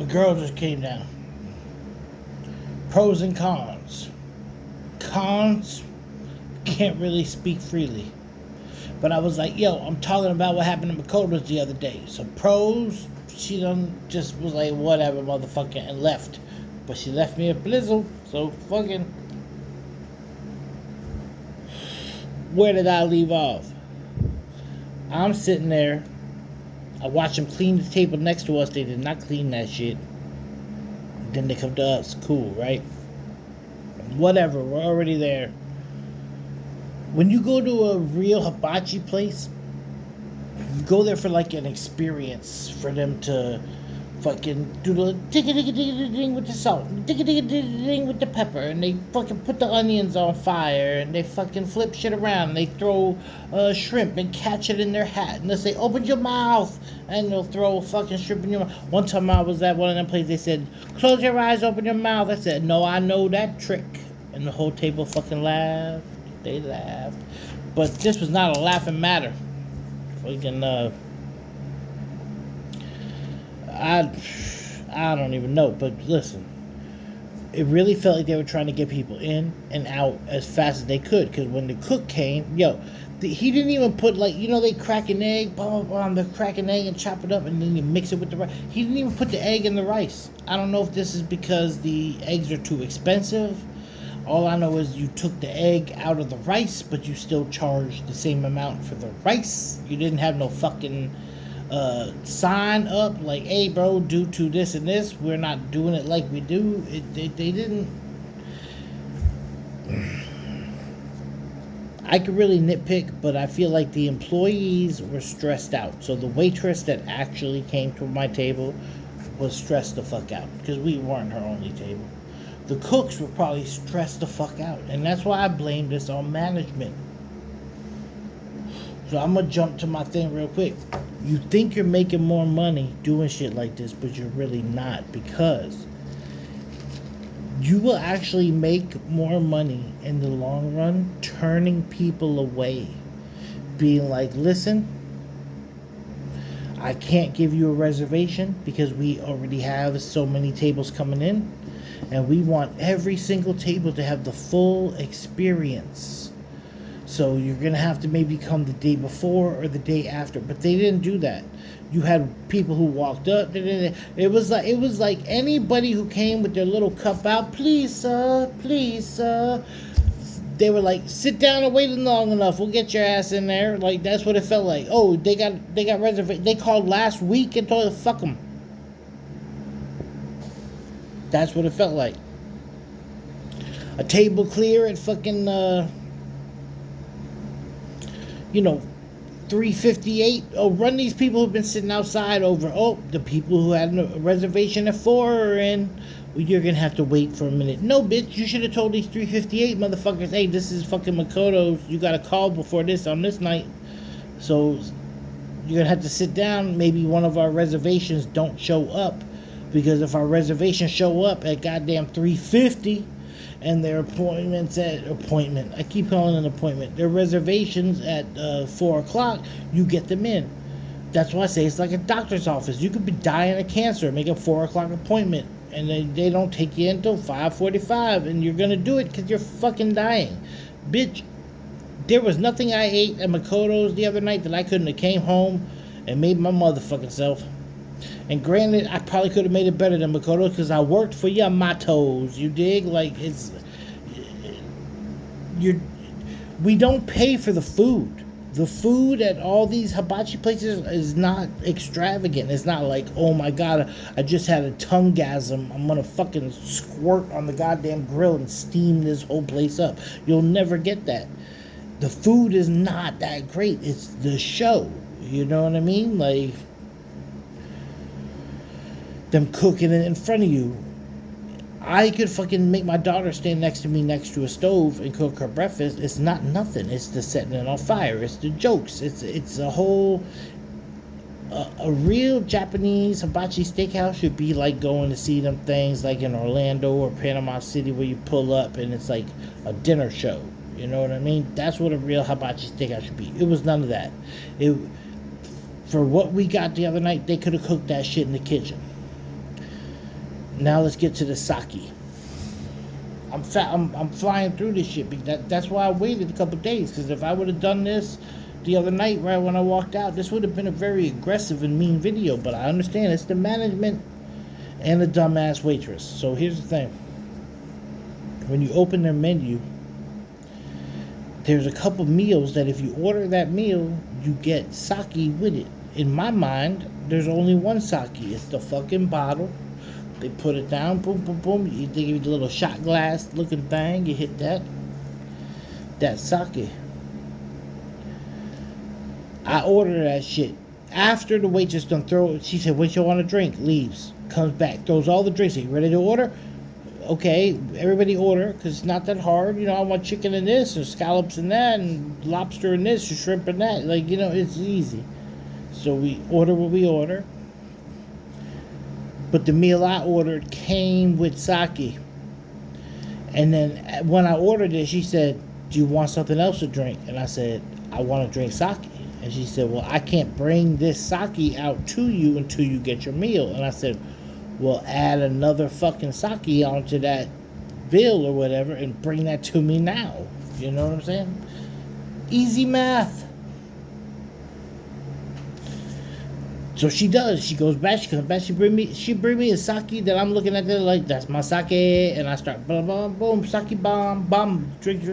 The girl just came down. Pros and cons. Cons, can't really speak freely. But I was like, yo, I'm talking about what happened to Mokotos the other day. So pros, she done just was like, whatever, motherfucker, and left. But she left me a blizzle, so fucking... Where did I leave off? I'm sitting there. I watch them clean the table next to us. They did not clean that shit. Then they come to us. Cool, right? Whatever, we're already there. When you go to a real hibachi place, you go there for like an experience, for them to fucking do the digga-digga-digga-ding with the salt, digga-digga-digga-ding with the pepper, and they fucking put the onions on fire, and they fucking flip shit around, and they throw shrimp and catch it in their hat, and they say, open your mouth, and they'll throw fucking shrimp in your mouth. One time I was at one of them places, they said, close your eyes, open your mouth. I said, no, I know that trick. And the whole table fucking laughed. They laughed. But this was not a laughing matter. Fucking, I don't even know, but listen, it really felt like they were trying to get people in and out as fast as they could, because when the cook came, he didn't even put, like, you know, they crack an egg, blah, blah, blah, they crack an egg and chop it up, and then you mix it with the rice. He didn't even put the egg in the rice. I don't know if this is because the eggs are too expensive. All I know is you took the egg out of the rice, but you still charged the same amount for the rice. You didn't have no fucking sign up like, hey bro, due to this and this, we're not doing it like we do. They didn't. I could really nitpick, but I feel like the employees were stressed out. So the waitress that actually came to my table was stressed the fuck out, because we weren't her only table. The cooks were probably stressed the fuck out, and that's why I blame this on management. So I'm gonna jump to my thing real quick. You think you're making more money doing shit like this, but you're really not, because you will actually make more money in the long run turning people away. Being like, listen, I can't give you a reservation because we already have so many tables coming in, and we want every single table to have the full experience. So you're going to have to maybe come the day before or the day after. But they didn't do that. You had people who walked up. It was like anybody who came with their little cup out, please sir, they were like, sit down and wait long enough, we'll get your ass in there. Like, that's what it felt like. Oh, they got reservation. They called last week and told them, fuck them. That's what it felt like. A table clear at fucking 3:58. Oh, run these people who've been sitting outside over. Oh, the people who had a reservation at 4 are in. Well, you're gonna have to wait for a minute. No, bitch, you should have told these 3:58 motherfuckers, hey, this is fucking Mokotos. You got a call before this on this night. So you're gonna have to sit down. Maybe one of our reservations don't show up. Because if our reservations show up at goddamn 3:50 and their I keep calling it an appointment. Their reservations at 4 o'clock, you get them in. That's why I say it's like a doctor's office. You could be dying of cancer, make a 4 o'clock appointment, and they don't take you until 5:45, and you're gonna do it because you're fucking dying. Bitch, there was nothing I ate at Mokotos the other night that I couldn't have came home and made my motherfucking self. And granted, I probably could have made it better than Mokotos because I worked for Mokotos. You dig? Like, we don't pay for the food. The food at all these hibachi places is not extravagant. It's not like, oh my god, I just had a tonguegasm. I'm gonna fucking squirt on the goddamn grill and steam this whole place up. You'll never get that. The food is not that great. It's the show. You know what I mean? Like, them cooking it in front of you. I could fucking make my daughter stand next to me next to a stove and cook her breakfast. It's not nothing. It's the setting it on fire. It's the jokes. It's a whole... A real Japanese hibachi steakhouse should be like going to see them things like in Orlando or Panama City where you pull up and it's like a dinner show. You know what I mean? That's what a real hibachi steakhouse should be. It was none of that. For what we got the other night, they could have cooked that shit in the kitchen. Now let's get to the sake. I'm flying through this shit. That's why I waited a couple days. Because if I would have done this the other night, right when I walked out, this would have been a very aggressive and mean video. But I understand it's the management and the dumbass waitress. So here's the thing. When you open their menu, there's a couple meals that if you order that meal, you get sake with it. In my mind, there's only one sake. It's the fucking bottle. They put it down, boom, boom, boom. They give you the little shot glass looking thing. You hit that. That's sake. I order that shit. After the waitress done throw it, she said, what you want to drink? Leaves. Comes back, throws all the drinks. Are you ready to order? Okay, everybody order, because it's not that hard. You know, I want chicken in this, and scallops in that, and lobster in this, and shrimp in that. Like, you know, it's easy. So we order what we order. But the meal I ordered came with sake. And then when I ordered it, she said, do you want something else to drink? And I said, I want to drink sake. And she said, well, I can't bring this sake out to you until you get your meal. And I said, well, add another fucking sake onto that bill or whatever and bring that to me now. You know what I'm saying? Easy math. So she does. She goes back. She comes back. She bring me a sake that I'm looking at there like, that's my sake. And I start, boom, boom, boom, sake bomb, bomb, drink,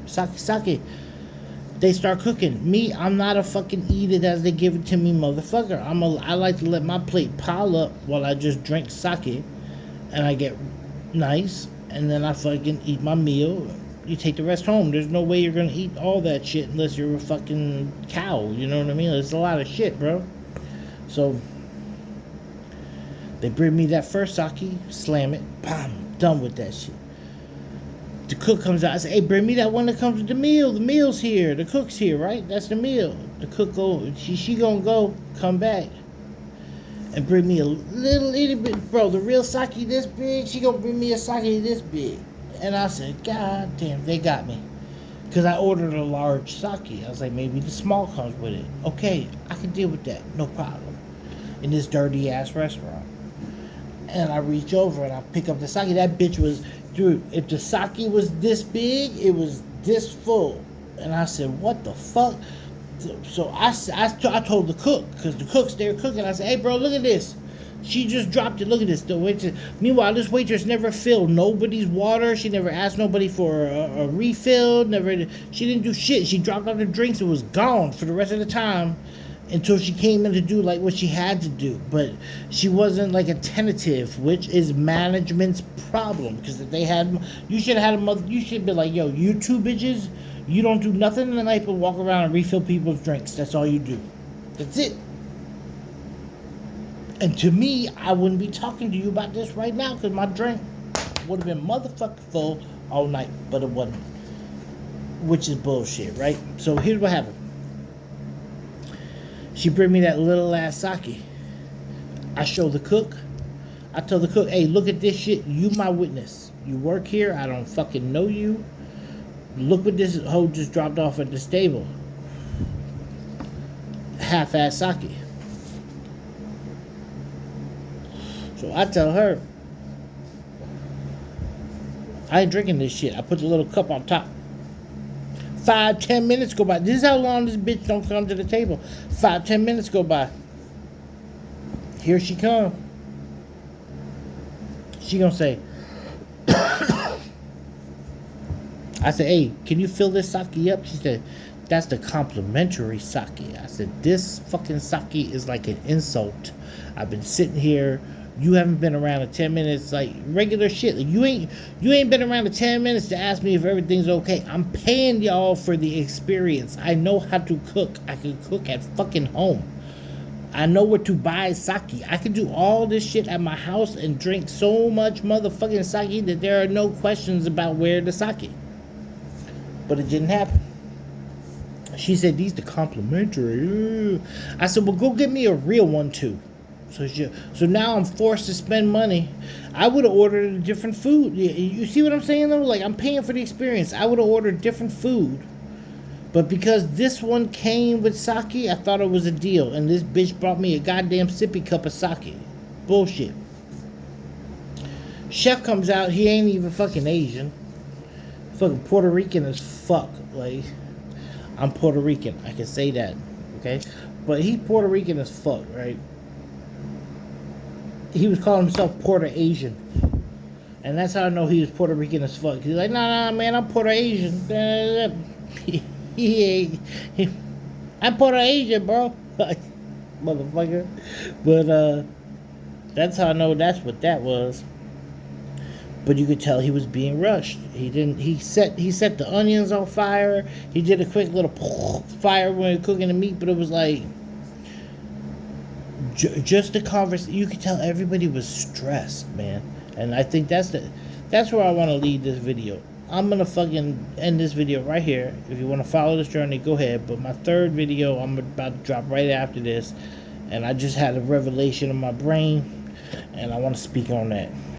sake. They start cooking. Me, I'm not a fucking eat it as they give it to me motherfucker. I like to let my plate pile up while I just drink sake. And I get nice. And then I fucking eat my meal. You take the rest home. There's no way you're going to eat all that shit unless you're a fucking cow. You know what I mean? It's a lot of shit, bro. So, they bring me that first sake, slam it, bam, done with that shit. The cook comes out, I say, hey, bring me that one that comes with the meal. The meal's here, the cook's here, right? That's the meal. The cook she gonna go, come back, and bring me a little bit, bro, the real sake this big, she gonna bring me a sake this big. And I said, God damn, they got me. Because I ordered a large sake. I was like, maybe the small comes with it. Okay, I can deal with that, no problem. In this dirty ass restaurant. And I reach over and I pick up the sake. That bitch was, dude, if the sake was this big, it was this full. And I said, what the fuck? So I told the cook, because the cook's there cooking. I said, hey bro, look at this. She just dropped it. Look at this. The waitress. Meanwhile, this waitress never filled nobody's water. She never asked nobody for a refill. She didn't do shit. She dropped out the drinks and was gone for the rest of the time. Until she came in to do like what she had to do, but she wasn't like attentive, which is management's problem. Because if they had, you should have had a mother. You should be like, yo, you two bitches, you don't do nothing in the night but walk around and refill people's drinks. That's all you do. That's it. And to me, I wouldn't be talking to you about this right now because my drink would have been motherfucking full all night, but it wasn't, which is bullshit, right? So here's what happened. She bring me that little ass sake. I show the cook. I tell the cook, hey, look at this shit. You my witness. You work here. I don't fucking know you. Look what this hoe just dropped off at this table. Half-ass sake. So I tell her, I ain't drinking this shit. I put the little cup on top. 5-10 minutes go by. This is how long this bitch don't come to the table. 5-10 minutes go by. Here she come. She gonna say, I said, hey, can you fill this sake up? She said, that's the complimentary sake. I said, this fucking sake is like an insult. I've been sitting here. You haven't been around in 10 minutes, like regular shit. Like, you ain't been around in 10 minutes to ask me if everything's okay. I'm paying y'all for the experience. I know how to cook. I can cook at fucking home. I know where to buy sake. I can do all this shit at my house and drink so much motherfucking sake that there are no questions about where the sake. But it didn't happen. She said, these the complimentary. I said, well, go get me a real one too. So now I'm forced to spend money. I would have ordered a different food. You see what I'm saying though? Like, I'm paying for the experience. I would have ordered different food. But because this one came with sake, I thought it was a deal. And this bitch brought me a goddamn sippy cup of sake. Bullshit. Chef comes out, he ain't even fucking Asian. Fucking Puerto Rican as fuck. Like, I'm Puerto Rican, I can say that, okay? But he Puerto Rican as fuck, right? He was calling himself Puerto Asian. And that's how I know he was Puerto Rican as fuck. He's like, nah, man, I'm Puerto Asian. he ain't. I'm Puerto Asian, bro. Motherfucker. But, that's how I know that's what that was. But you could tell he was being rushed. He set the onions on fire. He did a quick little fire when cooking the meat, but it was like just the conversation. You could tell everybody was stressed, man. And I think that's where I want to lead this video. I'm gonna fucking end this video right here. If you want to follow this journey, go ahead. But my third video, I'm about to drop right after this, and I just had a revelation in my brain, and I want to speak on that.